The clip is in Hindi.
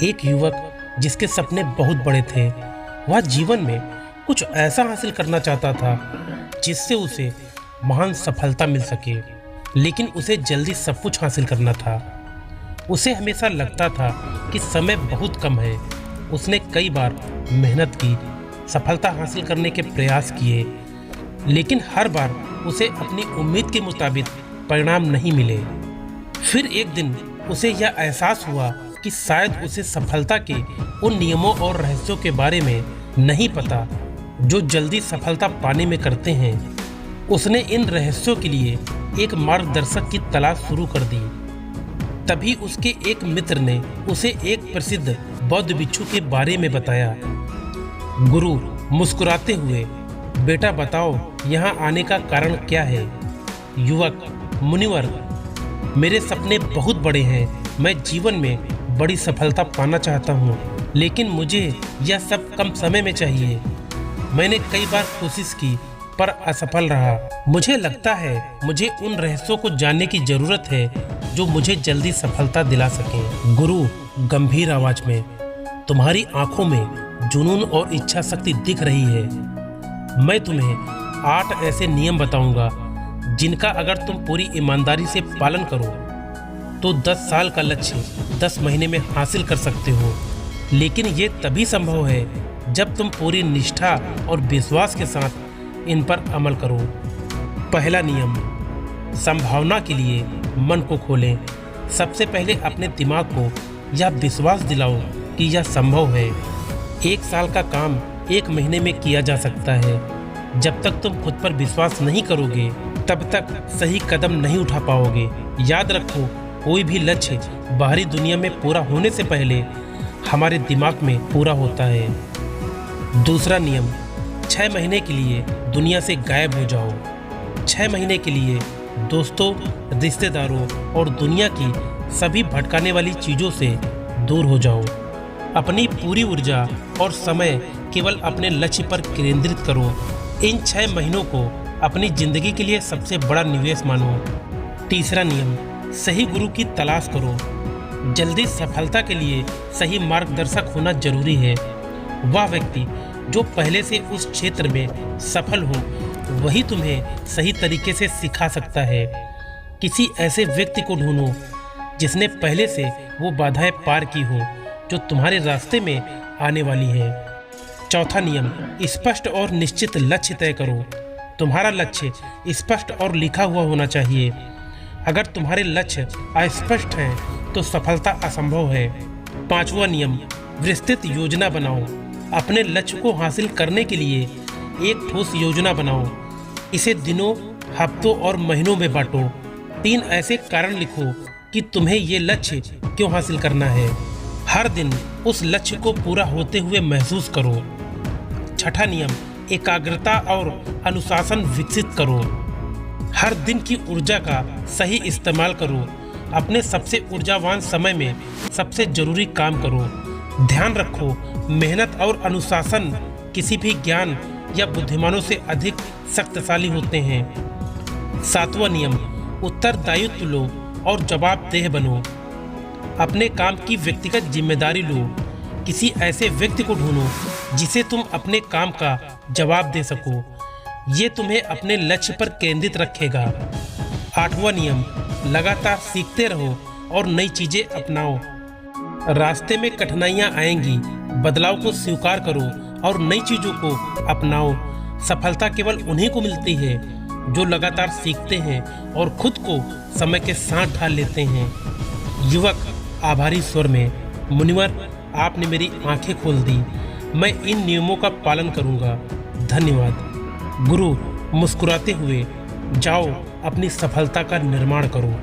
एक युवक जिसके सपने बहुत बड़े थे। वह जीवन में कुछ ऐसा हासिल करना चाहता था जिससे उसे महान सफलता मिल सके, लेकिन उसे जल्दी सब कुछ हासिल करना था। उसे हमेशा लगता था कि समय बहुत कम है। उसने कई बार मेहनत की, सफलता हासिल करने के प्रयास किए, लेकिन हर बार उसे अपनी उम्मीद के मुताबिक परिणाम नहीं मिले। फिर एक दिन उसे यह एहसास हुआ कि शायद उसे सफलता के उन नियमों और रहस्यों के बारे में नहीं पता जो जल्दी सफलता पाने में करते हैं। उसने इन रहस्यों के लिए एक मार्गदर्शक की तलाश शुरू कर दी। तभी उसके एक मित्र ने उसे एक प्रसिद्ध बौद्ध भिक्षु के बारे में बताया। गुरु मुस्कुराते हुए, बेटा बताओ यहाँ आने का कारण क्या है? युवक, मुनिवर, मेरे सपने बहुत बड़े हैं। मैं जीवन में बड़ी सफलता पाना चाहता हूँ, लेकिन मुझे यह सब कम समय में चाहिए। मैंने कई बार कोशिश की पर असफल रहा। मुझे लगता है मुझे उन रहस्यों को जानने की जरूरत है जो मुझे जल्दी सफलता दिला सकें। गुरु गंभीर आवाज में, तुम्हारी आंखों में जुनून और इच्छा शक्ति दिख रही है। मैं तुम्हें 8 ऐसे नियम बताऊंगा जिनका अगर तुम पूरी ईमानदारी से पालन करो तो 10 साल का लक्ष्य 10 महीने में हासिल कर सकते हो। लेकिन ये तभी संभव है जब तुम पूरी निष्ठा और विश्वास के साथ इन पर अमल करो। पहला नियम, संभावना के लिए मन को खोलें। सबसे पहले अपने दिमाग को यह विश्वास दिलाओ कि यह संभव है। 1 साल का काम 1 महीने में किया जा सकता है। जब तक तुम खुद पर विश्वास नहीं करोगे तब तक सही कदम नहीं उठा पाओगे। याद रखो, कोई भी लक्ष्य बाहरी दुनिया में पूरा होने से पहले हमारे दिमाग में पूरा होता है। दूसरा नियम, 6 महीने के लिए दुनिया से गायब हो जाओ। 6 महीने के लिए दोस्तों, रिश्तेदारों और दुनिया की सभी भटकाने वाली चीज़ों से दूर हो जाओ। अपनी पूरी ऊर्जा और समय केवल अपने लक्ष्य पर केंद्रित करो। इन 6 महीनों को अपनी जिंदगी के लिए सबसे बड़ा निवेश मानो। तीसरा नियम, सही गुरु की तलाश करो। जल्दी सफलता के लिए सही मार्गदर्शक होना जरूरी है। वह व्यक्ति जो पहले से उस क्षेत्र में सफल हो, वही तुम्हें सही तरीके से सिखा सकता है। किसी ऐसे व्यक्ति को ढूंढो जिसने पहले से वो बाधाएं पार की हो जो तुम्हारे रास्ते में आने वाली है। चौथा नियम, स्पष्ट और निश्चित लक्ष्य तय करो। तुम्हारा लक्ष्य स्पष्ट और लिखा हुआ होना चाहिए। अगर तुम्हारे लक्ष्य अस्पष्ट हैं तो सफलता असंभव है। 5वां नियम, विस्तृत योजना बनाओ। अपने लक्ष्य को हासिल करने के लिए एक ठोस योजना बनाओ। इसे दिनों, हफ्तों और महीनों में बांटो। 3 ऐसे कारण लिखो कि तुम्हें ये लक्ष्य क्यों हासिल करना है। हर दिन उस लक्ष्य को पूरा होते हुए महसूस करो। 6ठा नियम, एकाग्रता और अनुशासन विकसित करो। हर दिन की ऊर्जा का सही इस्तेमाल करो। अपने सबसे ऊर्जावान समय में सबसे जरूरी काम करो। ध्यान रखो, मेहनत और अनुशासन किसी भी ज्ञान या बुद्धिमानों से अधिक शक्तिशाली होते हैं। 7वां नियम, उत्तरदायित्व लो और जवाबदेह बनो। अपने काम की व्यक्तिगत जिम्मेदारी लो। किसी ऐसे व्यक्ति को ढूंढो जिसे तुम अपने काम का जवाब दे सको। ये तुम्हें अपने लक्ष्य पर केंद्रित रखेगा। 8वां नियम, लगातार सीखते रहो और नई चीजें अपनाओ। रास्ते में कठिनाइयां आएंगी, बदलाव को स्वीकार करो और नई चीजों को अपनाओ। सफलता केवल उन्हीं को मिलती है जो लगातार सीखते हैं और खुद को समय के साथ ढाल लेते हैं। युवक आभारी स्वर में, मुनिवर, आपने मेरी आंखें खोल दी। मैं इन नियमों का पालन करूंगा। धन्यवाद। गुरु मुस्कुराते हुए, जाओ अपनी सफलता का निर्माण करो।